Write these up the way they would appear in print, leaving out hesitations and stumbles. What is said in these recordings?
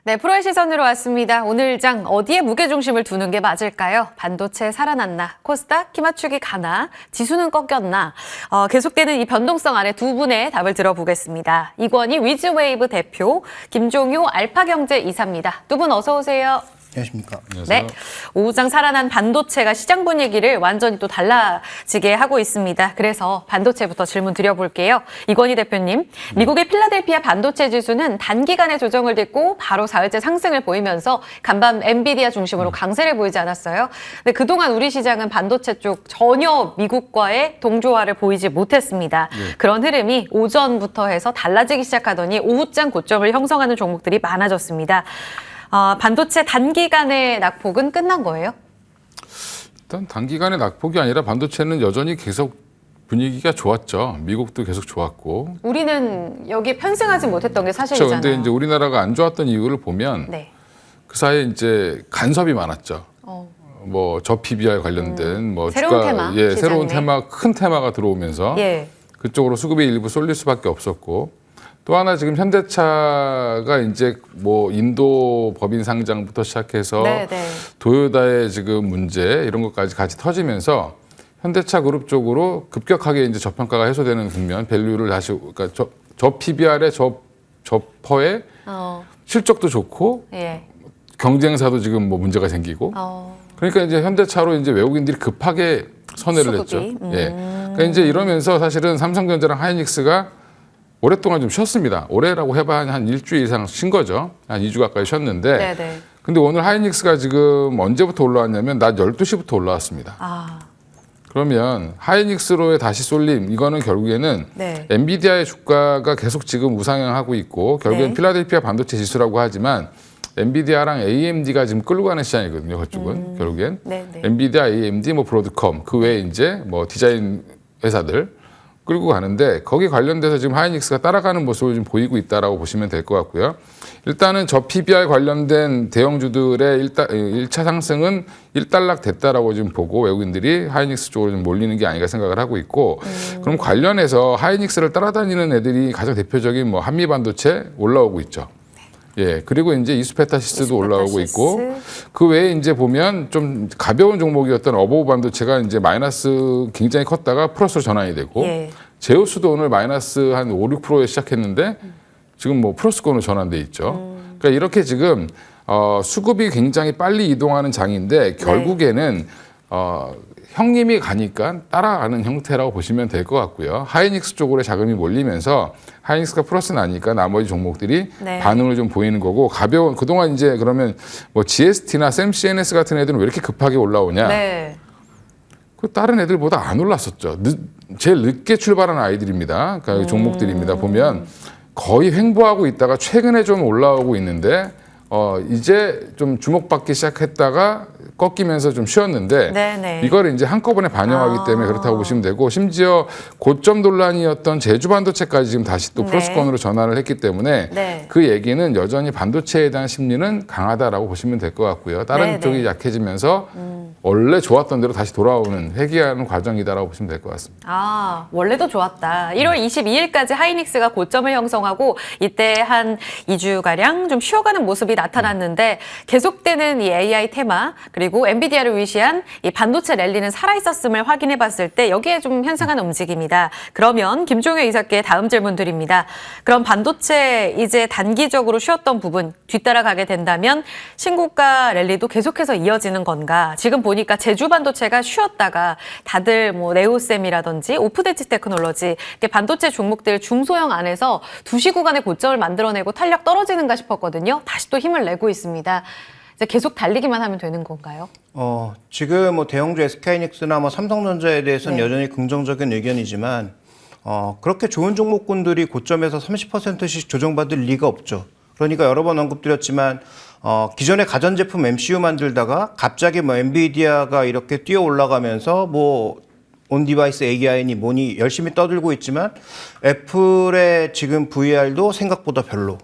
네, 프로의 시선으로 왔습니다. 오늘 장 어디에 무게중심을 두는 게 맞을까요? 반도체 살아났나? 코스닥 키 맞추기 가나? 지수는 꺾였나? 계속되는 이 변동성 아래 두 분의 답을 들어보겠습니다. 이권희 위즈웨이브 대표, 김종효 알파경제 이사입니다. 두 분 어서 오세요. 안녕하십니까. 네, 오후장 살아난 반도체가 시장 분위기를 완전히 또 달라지게 하고 있습니다. 그래서 반도체부터 질문 드려볼게요. 이권희 대표님, 미국의 필라델피아 반도체 지수는 단기간에 조정을 딛고 바로 4일째 상승을 보이면서 간밤 엔비디아 중심으로 강세를 보이지 않았어요. 근데 그동안 우리 시장은 반도체 쪽 전혀 미국과의 동조화를 보이지 못했습니다. 그런 흐름이 오전부터 해서 달라지기 시작하더니 오후장 고점을 형성하는 종목들이 많아졌습니다. 반도체 단기간의 낙폭은 끝난 거예요? 일단 단기간의 낙폭이 아니라 반도체는 여전히 계속 분위기가 좋았죠. 미국도 계속 좋았고. 우리는 여기에 편승하지 못했던 게 사실이잖아요. 그런데 이제 우리나라가 안 좋았던 이유를 보면 네. 그 사이에 이제 간섭이 많았죠. 뭐 저PBR 관련된 뭐 새로운 주가, 테마, 새로운 시장에. 테마, 큰 테마가 들어오면서 그쪽으로 수급이 일부 쏠릴 수밖에 없었고. 또 하나 지금 현대차가 이제 뭐 인도 법인 상장부터 시작해서 도요다의 지금 문제 이런 것까지 같이 터지면서 현대차 그룹 쪽으로 급격하게 이제 저평가가 해소되는 국면, 밸류를 다시 그러니까 저 PBR의 저 퍼의 실적도 좋고 경쟁사도 지금 뭐 문제가 생기고 그러니까 이제 현대차로 이제 외국인들이 급하게 선회를 했죠. 그러니까 이제 이러면서 사실은 삼성전자랑 하이닉스가 오랫동안 좀 쉬었습니다. 올해라고 해봐야 한 일주일 이상 쉰 거죠. 한 2주 가까이 쉬었는데. 근데 오늘 하이닉스가 지금 언제부터 올라왔냐면 낮 12시부터 올라왔습니다. 그러면 하이닉스로의 다시 쏠림, 이거는 결국에는 엔비디아의 주가가 계속 지금 우상향하고 있고 결국엔 필라델피아 반도체 지수라고 하지만 엔비디아랑 AMD가 지금 끌고 가는 시장이거든요. 그쪽은 결국엔. 엔비디아, AMD, 뭐 브로드컴, 그 외에 이제 뭐 디자인 회사들 끌고 가는데 거기 관련돼서 지금 하이닉스가 따라가는 모습을 좀 보이고 있다라고 보시면 될 것 같고요. 일단은 저 PBR 관련된 대형주들의 1차 상승은 일단락 됐다라고 지금 보고 외국인들이 하이닉스 쪽으로 좀 몰리는 게 아닌가 생각을 하고 있고 그럼 관련해서 하이닉스를 따라다니는 애들이 가장 대표적인 뭐 한미반도체 올라오고 있죠. 그리고 이제 이수페타시스도 올라오고 있고 그 외에 이제 보면 좀 가벼운 종목이었던 어보브 반도체가 이제 마이너스 굉장히 컸다가 플러스로 전환이 되고 제우스도 오늘 마이너스 한 5, 6%에 시작했는데 지금 뭐 플러스권으로 전환돼 있죠. 그러니까 이렇게 지금 수급이 굉장히 빨리 이동하는 장인데 결국에는 형님이 가니까 따라가는 형태라고 보시면 될 것 같고요. 하이닉스 쪽으로 자금이 몰리면서 하이닉스가 플러스 나니까 나머지 종목들이 반응을 좀 보이는 거고 가벼운 그동안 이제 그러면 뭐 GST나 샘CNS 같은 애들은 왜 이렇게 급하게 올라오냐? 그 다른 애들보다 안 올랐었죠. 제일 늦게 출발한 아이들입니다. 그러니까 종목들입니다. 보면 거의 횡보하고 있다가 최근에 좀 올라오고 있는데 이제 좀 주목받기 시작했다가 꺾이면서 좀 쉬었는데 이걸 이제 한꺼번에 반영하기 때문에 그렇다고 보시면 되고 심지어 고점 논란이었던 제주 반도체까지 지금 다시 또 플러스권으로 전환을 했기 때문에 그 얘기는 여전히 반도체에 대한 심리는 강하다라고 보시면 될 것 같고요. 다른 쪽이 약해지면서 원래 좋았던 대로 다시 돌아오는 회귀하는 과정이다라고 보시면 될 것 같습니다. 원래도 좋았다. 1월 22일까지 하이닉스가 고점을 형성하고 이때 한 2주가량 좀 쉬어가는 모습이 나타났는데 계속되는 이 AI 테마 그리고 엔비디아를 위시한 이 반도체 랠리는 살아있었음을 확인해 봤을 때 여기에 좀 현상하는 움직임이다. 그러면 김종효 이사께 다음 질문 드립니다. 그럼 반도체 이제 단기적으로 쉬었던 부분 뒤따라가게 된다면 신고가 랠리도 계속해서 이어지는 건가? 지금 보니까 제주 반도체가 쉬었다가 다들 뭐 네오셈이라든지 오프데치 테크놀로지 반도체 종목들 중소형 안에서 2시 구간의 고점을 만들어내고 탄력 떨어지는가 싶었거든요. 다시 또 힘을 내고 있습니다. 이제 계속 달리기만 하면 되는 건가요? 지금 뭐 대형주 SK하이닉스나 뭐 삼성전자에 대해서는 여전히 긍정적인 의견이지만 그렇게 좋은 종목군들이 고점에서 30%씩 조정받을 리가 없죠. 그러니까 여러 번 언급드렸지만 기존의 가전제품 MCU 만들다가 갑자기 뭐 엔비디아가 이렇게 뛰어 올라가면서 뭐 온디바이스 AI니 뭐니 열심히 떠들고 있지만 애플의 지금 VR도 생각보다 별로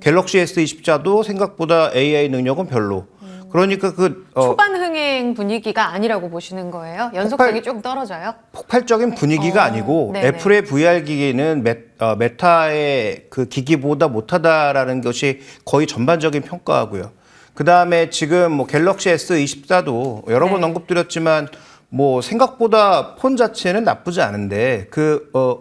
갤럭시 S24도 생각보다 AI 능력은 별로 그러니까 초반 흥행 분위기가 아니라고 보시는 거예요? 연속성이 좀 떨어져요? 폭발적인 분위기가 아니고 네네. 애플의 VR 기기는 메타의 그 기기보다 못하다라는 것이 거의 전반적인 평가하고요. 그 다음에 지금 뭐 갤럭시 S24도 여러 번 네. 언급드렸지만 뭐 생각보다 폰 자체는 나쁘지 않은데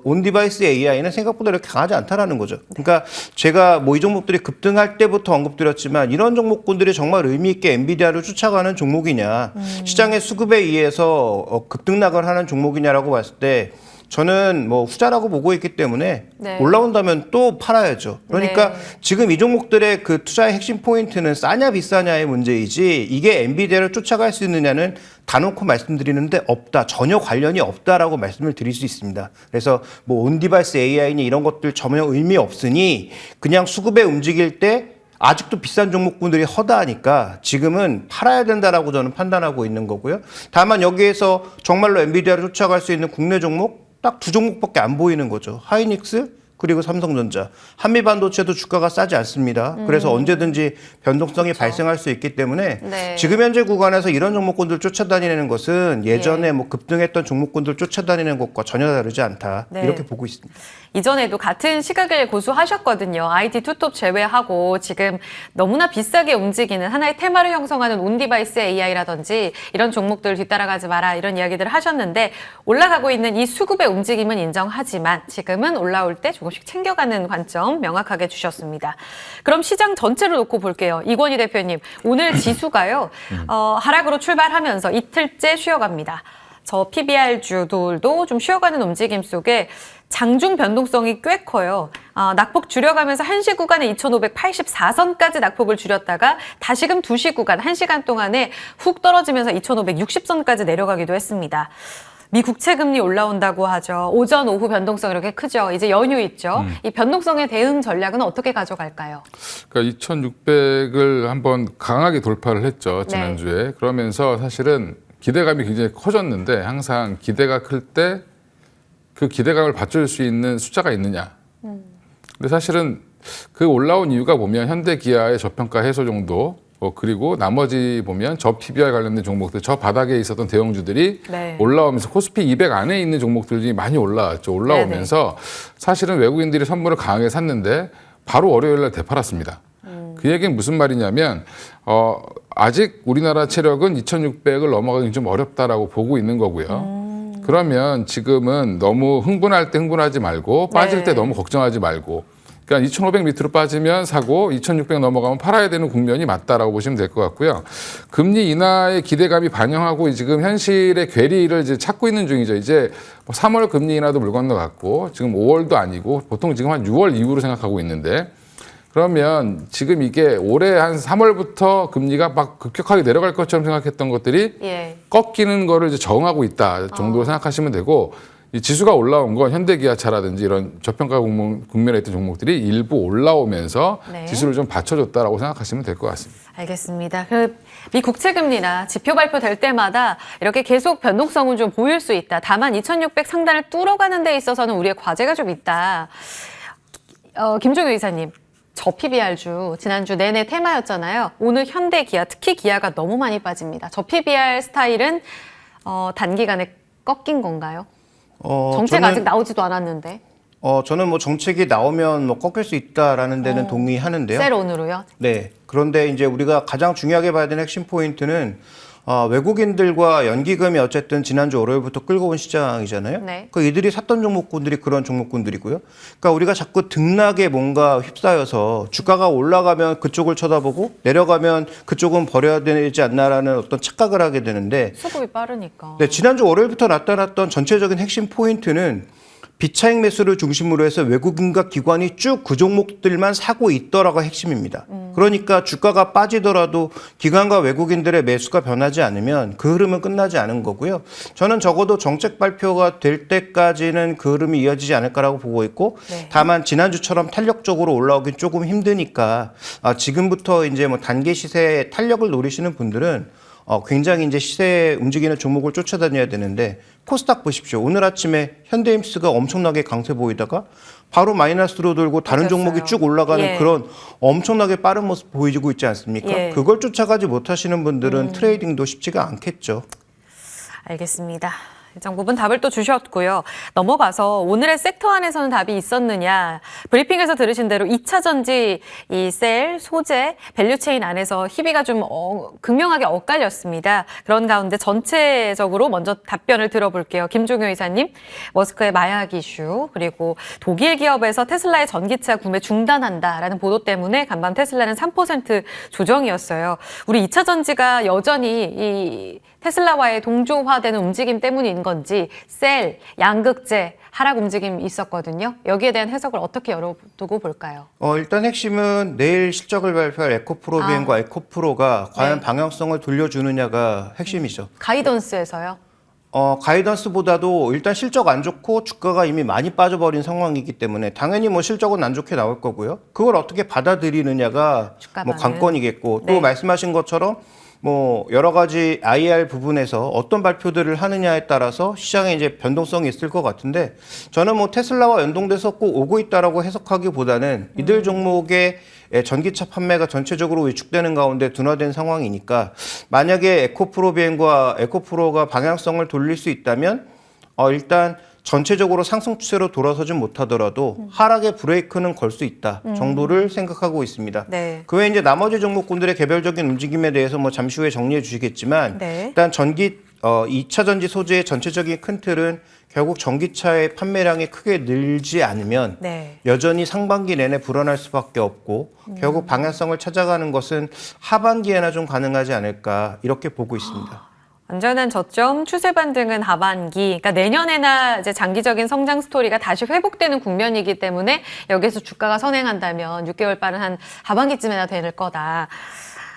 온디바이스 AI는 생각보다 이렇게 강하지 않다라는 거죠. 그러니까 제가 뭐 이 종목들이 급등할 때부터 언급드렸지만 이런 종목군들이 정말 의미 있게 엔비디아를 쫓아가는 종목이냐, 시장의 수급에 의해서 급등락을 하는 종목이냐라고 봤을 때 저는 뭐 후자라고 보고 있기 때문에 네. 올라온다면 또 팔아야죠. 그러니까 네. 지금 이 종목들의 그 투자의 핵심 포인트는 싸냐 비싸냐의 문제이지 이게 엔비디아를 쫓아갈 수 있느냐는 다놓고 말씀드리는데 없다. 전혀 관련이 없다라고 말씀을 드릴 수 있습니다. 그래서 뭐 온디바이스 AI니 이런 것들 전혀 의미 없으니 그냥 수급에 움직일 때 아직도 비싼 종목군들이 허다하니까 지금은 팔아야 된다라고 저는 판단하고 있는 거고요. 다만 여기에서 정말로 엔비디아를 쫓아갈 수 있는 국내 종목 딱 두 종목밖에 안 보이는 거죠. 하이닉스 그리고 삼성전자. 한미반도체도 주가가 싸지 않습니다. 그래서 언제든지 변동성이 발생할 수 있기 때문에 네. 지금 현재 구간에서 이런 종목군들 쫓아다니는 것은 예전에 뭐 급등했던 종목군들 쫓아다니는 것과 전혀 다르지 않다. 네. 이렇게 보고 있습니다. 이전에도 같은 시각을 고수하셨거든요. IT 투톱 제외하고 지금 너무나 비싸게 움직이는 하나의 테마를 형성하는 온디바이스 AI라든지 이런 종목들 뒤따라가지 마라 이런 이야기들을 하셨는데 올라가고 있는 이 수급의 움직임은 인정하지만 지금은 올라올 때 조금씩 챙겨가는 관점 명확하게 주셨습니다. 그럼 시장 전체를 놓고 볼게요. 이권희 대표님, 오늘 지수가요. 하락으로 출발하면서 이틀째 쉬어갑니다. 저 PBR주들도 좀 쉬어가는 움직임 속에 장중 변동성이 꽤 커요. 낙폭 줄여가면서 1시 구간에 2,584선까지 낙폭을 줄였다가 다시금 2시 구간, 1시간 동안에 훅 떨어지면서 2,560선까지 내려가기도 했습니다. 미 국채금리 올라온다고 하죠. 오전, 오후 변동성 이렇게 크죠. 이제 연휴 있죠. 이 변동성의 대응 전략은 어떻게 가져갈까요? 그러니까 2,600을 한번 강하게 돌파를 했죠. 지난주에. 네. 그러면서 사실은 기대감이 굉장히 커졌는데 항상 기대가 클 때 그 기대감을 받쳐줄 수 있는 숫자가 있느냐. 근데 사실은 그 올라온 이유가 보면 현대기아의 저평가 해소 정도 그리고 나머지 보면 저 PBR 관련된 종목들, 저 바닥에 있었던 대형주들이 네. 올라오면서 코스피 200 안에 있는 종목들이 많이 올라왔죠. 올라오면서 사실은 외국인들이 선물을 강하게 샀는데 바로 월요일 날 되팔았습니다. 그 얘기는 무슨 말이냐면 아직 우리나라 체력은 2,600을 넘어가기 좀 어렵다라고 보고 있는 거고요. 그러면 지금은 너무 흥분할 때 흥분하지 말고 빠질 네. 때 너무 걱정하지 말고 그러니까 2,500 밑으로 빠지면 사고 2,600 넘어가면 팔아야 되는 국면이 맞다라고 보시면 될 것 같고요. 금리 인하의 기대감이 반영하고 지금 현실의 괴리를 이제 찾고 있는 중이죠. 이제 3월 금리 인하도 물 건너갔고 지금 5월도 아니고 보통 지금 한 6월 이후로 생각하고 있는데 그러면 지금 이게 올해 한 3월부터 금리가 막 급격하게 내려갈 것처럼 생각했던 것들이 예. 꺾이는 거를 이제 정하고 있다 정도로 생각하시면 되고 이 지수가 올라온 건 현대기아차라든지 이런 저평가 국면에 있던 종목들이 일부 올라오면서 네. 지수를 좀 받쳐줬다라고 생각하시면 될 것 같습니다. 알겠습니다. 미 국채금리나 지표 발표될 때마다 이렇게 계속 변동성은 좀 보일 수 있다. 다만 2,600 상단을 뚫어가는 데 있어서는 우리의 과제가 좀 있다. 김종효 이사님. 저 PBR주 지난주 내내 테마였잖아요. 오늘 현대 기아, 특히 기아가 너무 많이 빠집니다. 저 PBR 스타일은 단기간에 꺾인 건가요? 정책 아직 나오지도 않았는데. 저는 뭐 정책이 나오면 뭐 꺾일 수 있다라는 데는 동의하는데요. 셀온으로요? 네. 그런데 이제 우리가 가장 중요하게 봐야 되는 핵심 포인트는 외국인들과 연기금이 어쨌든 지난주 월요일부터 끌고 온 시장이잖아요. 네. 그 이들이 샀던 종목군들이 그런 종목군들이고요. 그러니까 우리가 자꾸 등락에 뭔가 휩싸여서 주가가 올라가면 그쪽을 쳐다보고 내려가면 그쪽은 버려야 되지 않나라는 어떤 착각을 하게 되는데 수급이 빠르니까. 네, 지난주 월요일부터 나타났던 전체적인 핵심 포인트는 비차익 매수를 중심으로 해서 외국인과 기관이 쭉 그 종목들만 사고 있더라가 핵심입니다. 그러니까 주가가 빠지더라도 기관과 외국인들의 매수가 변하지 않으면 그 흐름은 끝나지 않은 거고요. 저는 적어도 정책 발표가 될 때까지는 그 흐름이 이어지지 않을까라고 보고 있고 네. 다만 지난주처럼 탄력적으로 올라오긴 조금 힘드니까 지금부터 이제 뭐 단기 시세의 탄력을 노리시는 분들은 굉장히 이제 시세에 움직이는 종목을 쫓아다녀야 되는데 코스닥 보십시오. 오늘 아침에 현대임스가 엄청나게 강세 보이다가 바로 마이너스로 돌고 다른 맞았어요. 종목이 쭉 올라가는 예. 그런 엄청나게 빠른 모습 보이고 있지 않습니까? 예. 그걸 쫓아가지 못하시는 분들은 트레이딩도 쉽지가 않겠죠. 알겠습니다. 일정 부분 답을 또 주셨고요. 넘어가서 오늘의 섹터 안에서는 답이 있었느냐. 브리핑에서 들으신 대로 2차 전지, 이 셀, 소재, 밸류체인 안에서 희비가 좀 극명하게 엇갈렸습니다. 그런 가운데 전체적으로 먼저 답변을 들어볼게요. 김종효 이사님, 머스크의 마약 이슈, 그리고 독일 기업에서 테슬라의 전기차 구매 중단한다라는 보도 때문에 간밤 테슬라는 3% 조정이었어요. 우리 2차 전지가 여전히 이 테슬라와의 동조화되는 움직임 때문인 건지 셀, 양극재, 하락 움직임이 있었거든요. 여기에 대한 해석을 어떻게 열어두고 볼까요? 일단 핵심은 내일 실적을 발표할 에코프로 비행과 에코프로가 과연 방향성을 돌려주느냐가 핵심이죠. 가이던스에서요? 가이던스보다도 일단 실적 안 좋고 주가가 이미 많이 빠져버린 상황이기 때문에 당연히 뭐 실적은 안 좋게 나올 거고요. 그걸 어떻게 받아들이느냐가 뭐 관건이겠고 또 말씀하신 것처럼 뭐 여러 가지 IR 부분에서 어떤 발표들을 하느냐에 따라서 시장에 이제 변동성이 있을 것 같은데 저는 뭐 테슬라와 연동돼서 꼭 오고 있다라고 해석하기보다는 이들 종목의 전기차 판매가 전체적으로 위축되는 가운데 둔화된 상황이니까 만약에 에코프로 비행과 에코프로가 방향성을 돌릴 수 있다면 일단 전체적으로 상승 추세로 돌아서진 못하더라도 하락의 브레이크는 걸 수 있다 정도를 생각하고 있습니다. 네. 그 외에 이제 나머지 종목군들의 개별적인 움직임에 대해서 뭐 잠시 후에 정리해 주시겠지만 일단 2차 전지 소재의 전체적인 큰 틀은 결국 전기차의 판매량이 크게 늘지 않으면 여전히 상반기 내내 불어날 수밖에 없고 결국 방향성을 찾아가는 것은 하반기에나 좀 가능하지 않을까 이렇게 보고 있습니다. 완전한 저점, 추세 반등은 하반기, 그러니까 내년에나 이제 장기적인 성장 스토리가 다시 회복되는 국면이기 때문에 여기서 주가가 선행한다면 6개월 빠른 한 하반기쯤에나 될 거다.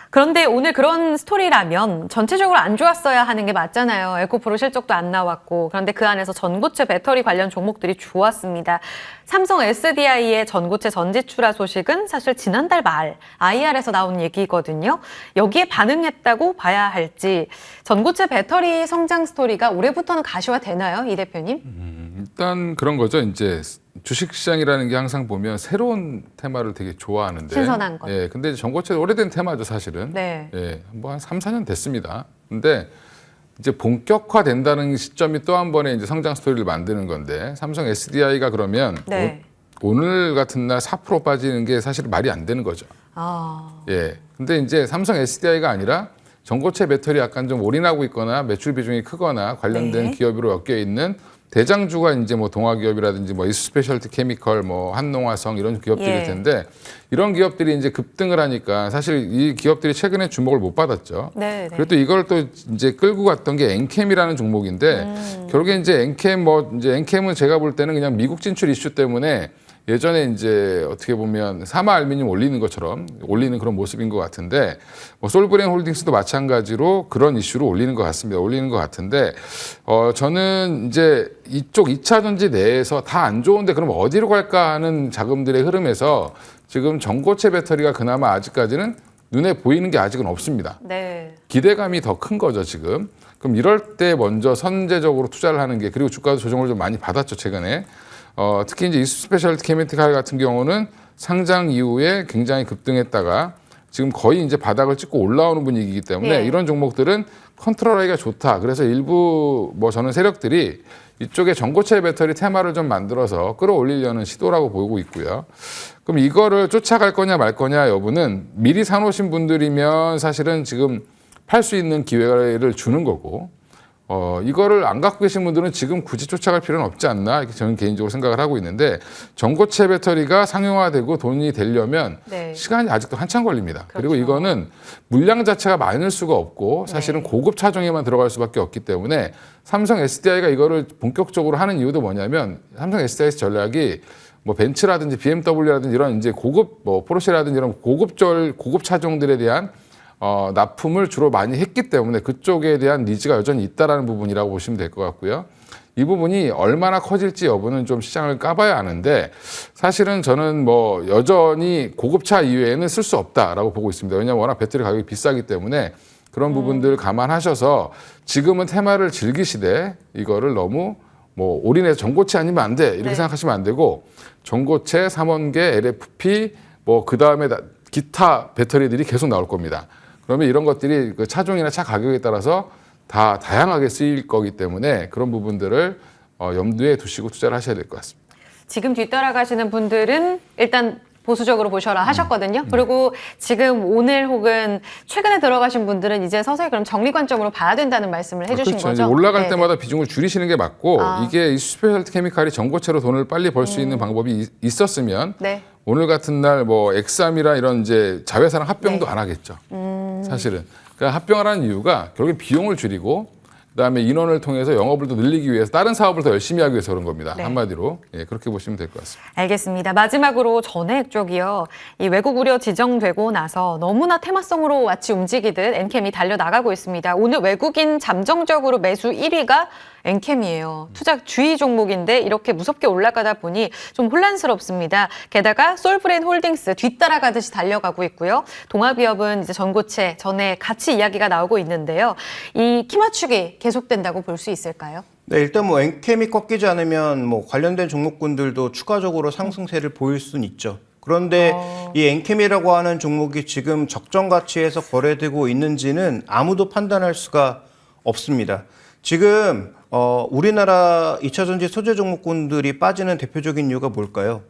그런데 오늘 그런 스토리라면 전체적으로 안 좋았어야 하는 게 맞잖아요. 에코프로 실적도 안 나왔고. 그런데 그 안에서 전고체 배터리 관련 종목들이 좋았습니다. 삼성 SDI의 전고체 전지 출하 소식은 사실 지난달 말 IR에서 나온 얘기거든요. 여기에 반응했다고 봐야 할지 전고체 배터리 성장 스토리가 올해부터는 가시화되나요, 이 대표님? 일단 그런 거죠. 이제 주식시장이라는 게 항상 보면 새로운 테마를 되게 좋아하는데 신선한 것. 예, 근데 전고체 오래된 테마죠, 사실은. 네. 예, 뭐 한 3, 4년 됐습니다. 근데 이제 본격화된다는 시점이 또 한 번의 이제 성장 스토리를 만드는 건데 삼성 SDI가 그러면 오늘 같은 날 4% 빠지는 게 사실 말이 안 되는 거죠. 예. 근데 이제 삼성 SDI가 아니라 전고체 배터리 약간 좀 올인하고 있거나 매출 비중이 크거나 관련된 기업으로 엮여 있는 대장주가 이제 뭐 동아기업이라든지 뭐 이스페셜티 케미컬, 뭐 한농화성 이런 기업들일 텐데 이런 기업들이 이제 급등을 하니까 사실 이 기업들이 최근에 주목을 못 받았죠. 그래도 이걸 또 이제 끌고 갔던 게 엔캠이라는 종목인데 결국에 이제 엔캠은 제가 볼 때는 그냥 미국 진출 이슈 때문에 예전에 이제 어떻게 보면 사마 알루미늄 올리는 것처럼 올리는 그런 모습인 것 같은데 뭐 솔브레인 홀딩스도 마찬가지로 그런 이슈로 올리는 것 같습니다. 올리는 것 같은데 저는 이제 이쪽 2차 전지 내에서 다 안 좋은데 그럼 어디로 갈까 하는 자금들의 흐름에서 지금 전고체 배터리가 그나마 아직까지는 눈에 보이는 게 아직은 없습니다. 기대감이 더 큰 거죠, 지금. 그럼 이럴 때 먼저 선제적으로 투자를 하는 게 그리고 주가도 조정을 좀 많이 받았죠, 최근에. 특히 이제 이스페셜티 케미컬 같은 경우는 상장 이후에 굉장히 급등했다가 지금 거의 이제 바닥을 찍고 올라오는 분위기이기 때문에 이런 종목들은 컨트롤하기가 좋다. 그래서 일부 뭐 저는 세력들이 이쪽에 전고체 배터리 테마를 좀 만들어서 끌어올리려는 시도라고 보고 있고요. 그럼 이거를 쫓아갈 거냐 말 거냐 여부는 미리 사놓으신 분들이면 사실은 지금 팔 수 있는 기회를 주는 거고 이거를 안 갖고 계신 분들은 지금 굳이 쫓아갈 필요는 없지 않나 이렇게 저는 개인적으로 생각을 하고 있는데 전고체 배터리가 상용화되고 돈이 되려면 시간이 아직도 한참 걸립니다. 그리고 이거는 물량 자체가 많을 수가 없고 사실은 고급 차종에만 들어갈 수밖에 없기 때문에 삼성 SDI가 이거를 본격적으로 하는 이유도 뭐냐면 삼성 SDI 전략이 뭐 벤츠라든지 BMW라든지 이런 이제 고급 뭐 포르쉐라든지 이런 고급 차종들에 대한 납품을 주로 많이 했기 때문에 그쪽에 대한 니즈가 여전히 있다라는 부분이라고 보시면 될 것 같고요. 이 부분이 얼마나 커질지 여부는 좀 시장을 까봐야 아는데 사실은 저는 뭐 여전히 고급차 이외에는 쓸 수 없다라고 보고 있습니다. 왜냐하면 워낙 배터리 가격이 비싸기 때문에 그런 부분들을 감안하셔서 지금은 테마를 즐기시되 이거를 너무 뭐 올인해서 전고체 아니면 안 돼 이렇게 네. 생각하시면 안 되고 전고체, 3원계, LFP 뭐 그 다음에 기타 배터리들이 계속 나올 겁니다. 그러면 이런 것들이 그 차종이나 차 가격에 따라서 다 다양하게 쓰일 거기 때문에 그런 부분들을 염두에 두시고 투자를 하셔야 될 것 같습니다. 지금 뒤따라가시는 분들은 일단 보수적으로 보셔라 하셨거든요. 그리고 지금 오늘 혹은 최근에 들어가신 분들은 이제 서서히 그럼 정리 관점으로 봐야 된다는 말씀을 해주신 그렇죠. 거죠. 이제 올라갈 네네. 때마다 비중을 줄이시는 게 맞고 이게 이 스페셜티 케미칼이 전고체로 돈을 빨리 벌 수 있는 방법이 있었으면 네. 오늘 같은 날 뭐 엑삼이라 이런 이제 자회사랑 합병도 네. 안 하겠죠. 사실은. 그러니까 합병하라는 이유가 결국엔 비용을 줄이고 그다음에 인원을 통해서 영업을 더 늘리기 위해서 다른 사업을 더 열심히 하기 위해서 그런 겁니다. 네. 한마디로. 예, 그렇게 보시면 될 것 같습니다. 알겠습니다. 마지막으로 전액 쪽이요. 이 외국 우려 지정되고 나서 너무나 테마성으로 마치 움직이듯 엔캠이 달려나가고 있습니다. 오늘 외국인 잠정적으로 매수 1위가 엔캠이에요. 투자 주의 종목인데 이렇게 무섭게 올라가다 보니 좀 혼란스럽습니다. 게다가 솔브레인 홀딩스 뒤따라가듯이 달려가고 있고요. 동아기업은 이제 전고체 전에 같이 이야기가 나오고 있는데요. 이 키 맞추기 계속된다고 볼 수 있을까요? 네, 일단 뭐 엔캠이 꺾이지 않으면 뭐 관련된 종목군들도 추가적으로 상승세를 보일 수는 있죠. 그런데 이 엔캠이라고 하는 종목이 지금 적정 가치에서 거래되고 있는지는 아무도 판단할 수가 없습니다. 지금 우리나라 2차전지 소재 종목군들이 빠지는 대표적인 이유가 뭘까요?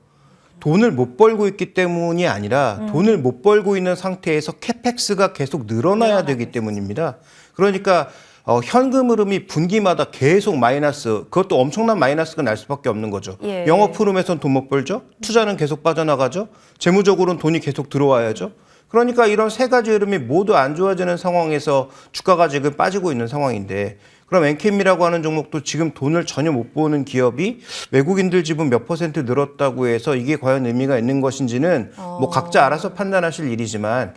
돈을 못 벌고 있기 때문이 아니라 돈을 못 벌고 있는 상태에서 캐펙스가 계속 늘어나야 되기 때문입니다. 그러니까 현금 흐름이 분기마다 계속 마이너스, 그것도 엄청난 마이너스가 날 수밖에 없는 거죠. 예. 영업 흐름에선 돈 못 벌죠. 투자는 계속 빠져나가죠. 재무적으로는 돈이 계속 들어와야죠. 그러니까 이런 세 가지 흐름이 모두 안 좋아지는 상황에서 주가가 지금 빠지고 있는 상황인데, 그럼 엔캠이라고 하는 종목도 지금 돈을 전혀 못 버는 기업이 외국인들 지분 몇 % 늘었다고 해서 이게 과연 의미가 있는 것인지는 뭐 각자 알아서 판단하실 일이지만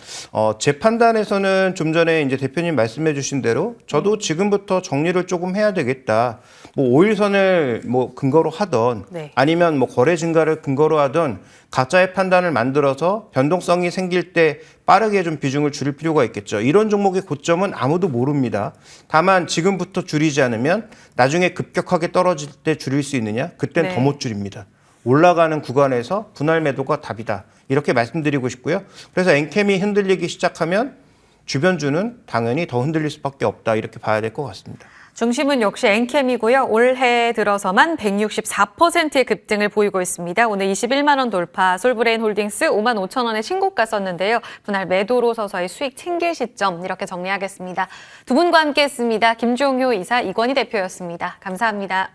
제 판단에서는 좀 전에 이제 대표님 말씀해 주신 대로 저도 지금부터 정리를 조금 해야 되겠다. 뭐 5일선을 뭐 근거로 하던 네. 아니면 뭐 거래 증가를 근거로 하던 가짜의 판단을 만들어서 변동성이 생길 때 빠르게 좀 비중을 줄일 필요가 있겠죠. 이런 종목의 고점은 아무도 모릅니다. 다만 지금부터 줄이지 않으면 나중에 급격하게 떨어질 때 줄일 수 있느냐? 그땐 네. 더 못 줄입니다. 올라가는 구간에서 분할 매도가 답이다. 이렇게 말씀드리고 싶고요. 그래서 엔캠이 흔들리기 시작하면 주변주는 당연히 더 흔들릴 수밖에 없다. 이렇게 봐야 될 것 같습니다. 중심은 역시 엔캠이고요. 올해 들어서만 164%의 급등을 보이고 있습니다. 오늘 21만 원 돌파, 솔브레인 홀딩스 5만 5천 원의 신고가 썼는데요. 분할 매도로 서서히 수익 챙길 시점 이렇게 정리하겠습니다. 두 분과 함께했습니다. 김종효 이사, 이건희 대표였습니다. 감사합니다.